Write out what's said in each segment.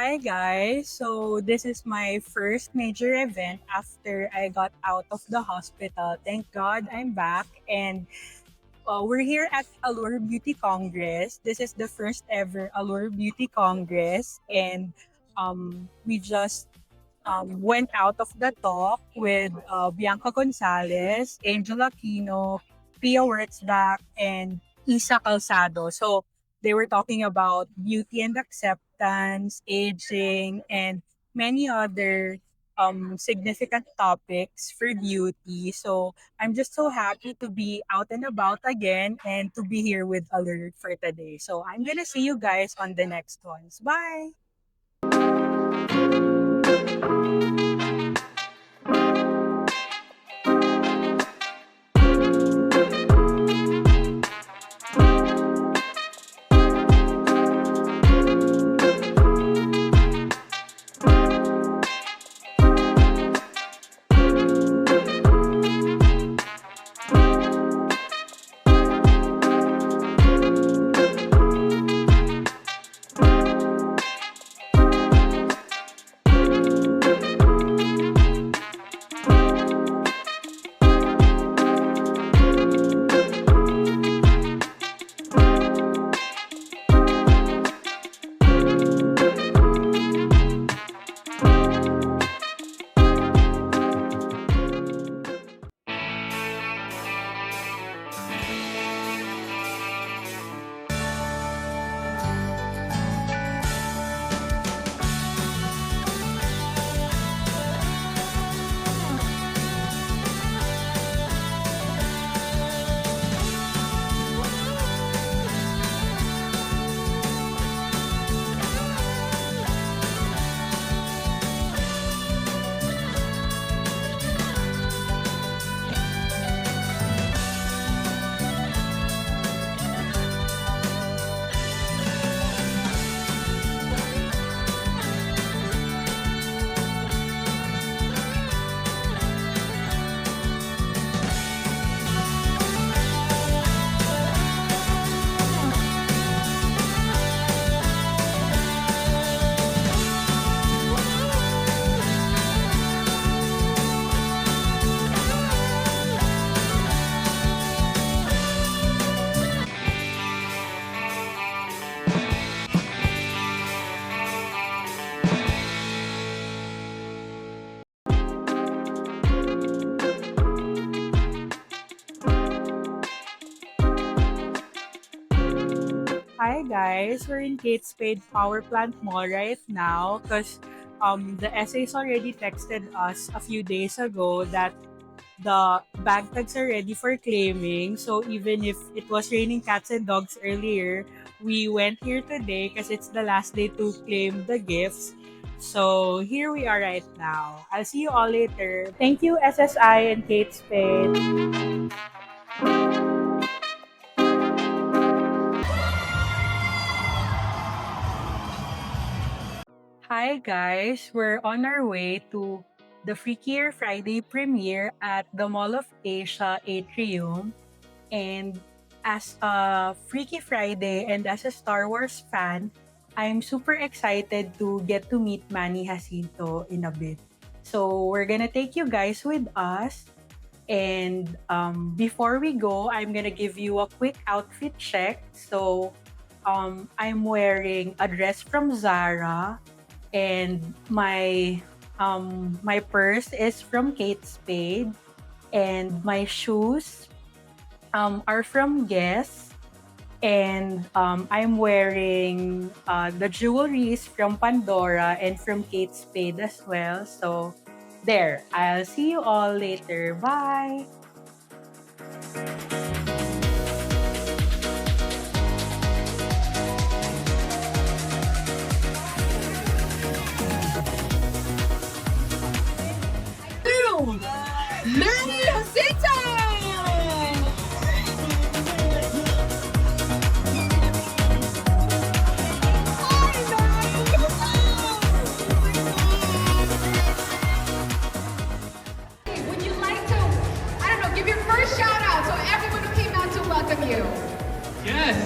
Hi guys! So this is my first major event after I got out of the hospital. Thank God I'm back and we're here at Allure Beauty Congress. This is the first ever Allure Beauty Congress and we just went out of the talk with Bianca Gonzalez, Angel Aquino, Pia Wurtzbach, and Isa Calzado. So they were talking about beauty and acceptance, aging, and many other significant topics for beauty. So I'm just so happy to be out and about again and to be here with Alert for today. So I'm gonna see you guys on the next ones. Bye! Hi guys, we're in Kate Spade Power Plant Mall right now because the SAs already texted us a few days ago that the bag tags are ready for claiming. So even if it was raining cats and dogs earlier, we went here today because it's the last day to claim the gifts. So here we are right now. I'll see you all later. Thank you SSI and Kate Spade. Hi guys, we're on our way to the Freakier Friday premiere at the Mall of Asia Atrium. And as a Freaky Friday and as a Star Wars fan, I'm super excited to get to meet Manny Jacinto in a bit. So we're gonna take you guys with us. And before we go, I'm gonna give you a quick outfit check. So I'm wearing a dress from Zara and my purse is from Kate Spade and my shoes are from Guess and I'm wearing the jewelry is from Pandora and from Kate Spade as well. So there, I'll see you all later. Bye. Manny Jacinto! Would you like to, I don't know, give your first shout out to everyone who came out to welcome you? Yes.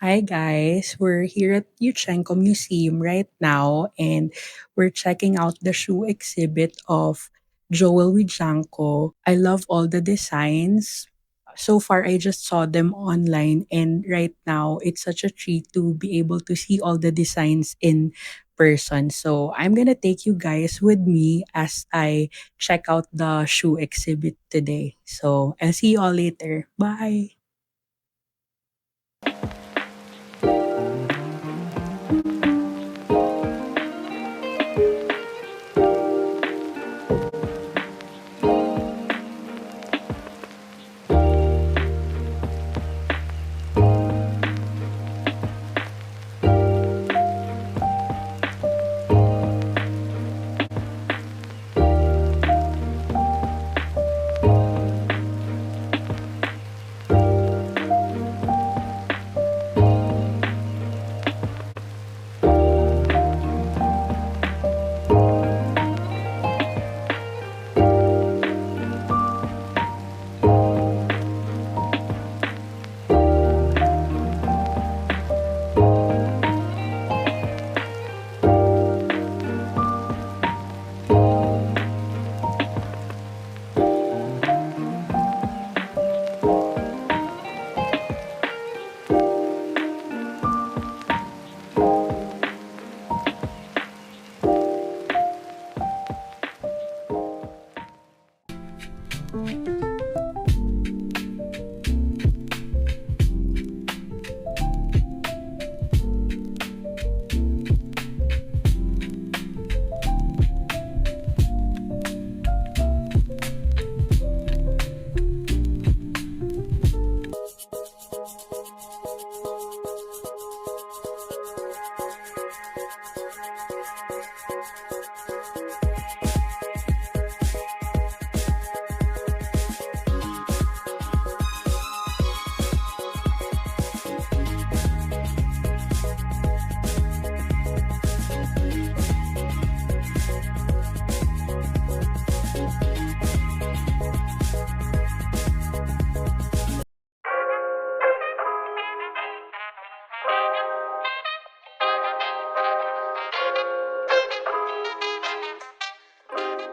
Hi guys, we're here at Yuchenko Museum right now and we're checking out the shoe exhibit of Joel Wijanko. I love all the designs. So far, I just saw them online and right now it's such a treat to be able to see all the designs in person. So I'm gonna take you guys with me as I check out the shoe exhibit today. So I'll see you all later. Bye!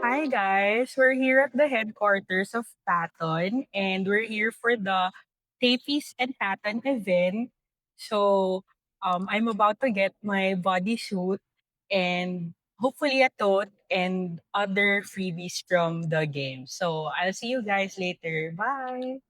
Hi guys, we're here at the headquarters of Patton and we're here for the Tapies and Patton event. So I'm about to get my bodysuit and hopefully a tote and other freebies from the game. So I'll see you guys later. Bye!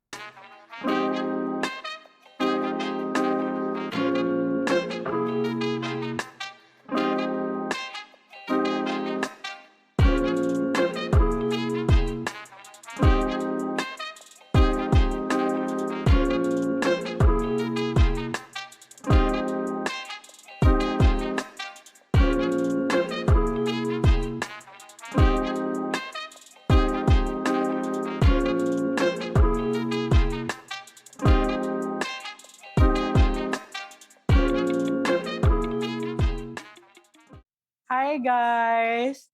Hi guys!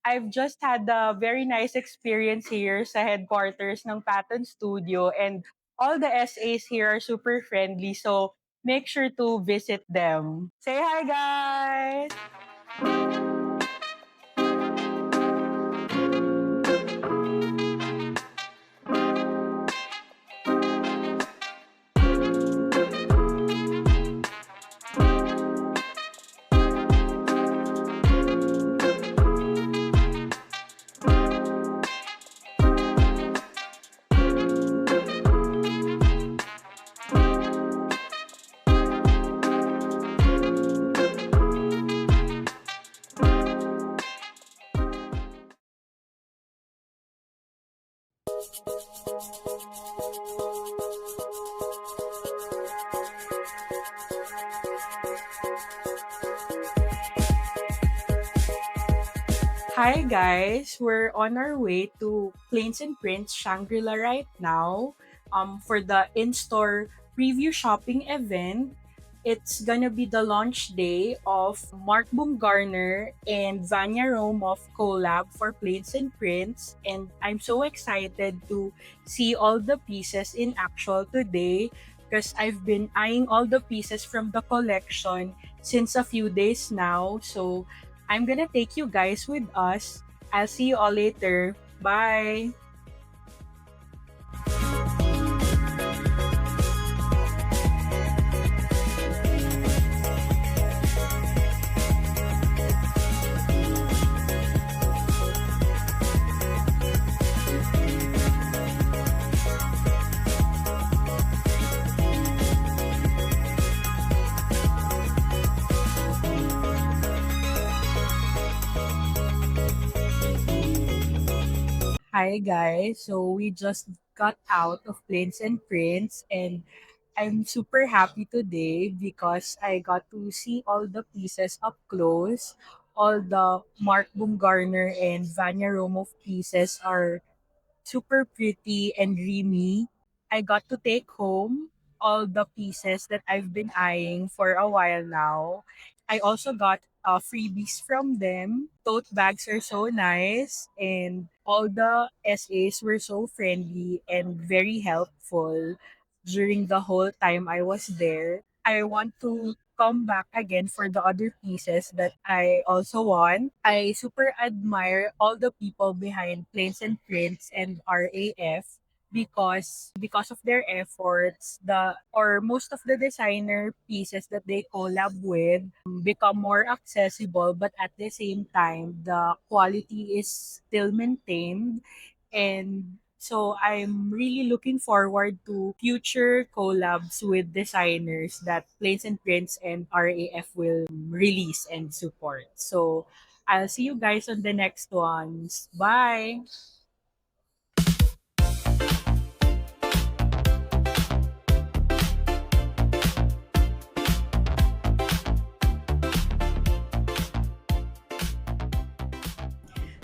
I've just had a very nice experience here sa headquarters ng Patton Studio and all the SAs here are super friendly so make sure to visit them. Say hi guys! Hi guys, we're on our way to Plains and Prince Shangri-La right now for the in-store preview shopping event. It's gonna be the launch day of Mark Bumgarner and Vanya Rome of Collab for Plains and Prince, and I'm so excited to see all the pieces in actual today. because I've been eyeing all the pieces from the collection since a few days now. So I'm gonna take you guys with us. I'll see you all later. Bye! Hi guys, so we just got out of Planes and Prince, and I'm super happy today because I got to see all the pieces up close. All the Mark Bumgarner and Vanya Romov pieces are super pretty and dreamy. I got to take home all the pieces that I've been eyeing for a while now. I also got freebies from them. Tote bags are so nice, and all the SAs were so friendly and very helpful during the whole time I was there. I want to come back again for the other pieces that I also want. I super admire all the people behind Planes and Prints and RAF because of their efforts, the or most of the designer pieces that they collab with become more accessible, but at the same time the quality is still maintained. And so I'm really looking forward to future collabs with designers that Planes and Prints and RAF will release and support. So I'll see you guys on the next ones. Bye!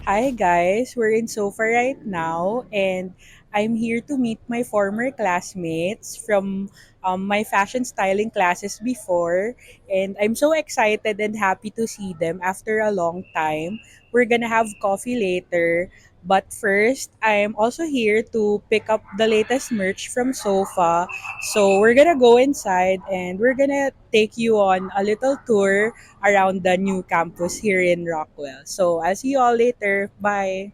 Hi guys, we're in Sofa right now, and I'm here to meet my former classmates from my fashion styling classes before, and I'm so excited and happy to see them after a long time. We're gonna have coffee later, but first, I'm also here to pick up the latest merch from Sofa. So we're gonna go inside and we're gonna take you on a little tour around the new campus here in Rockwell. So I'll see you all later. Bye.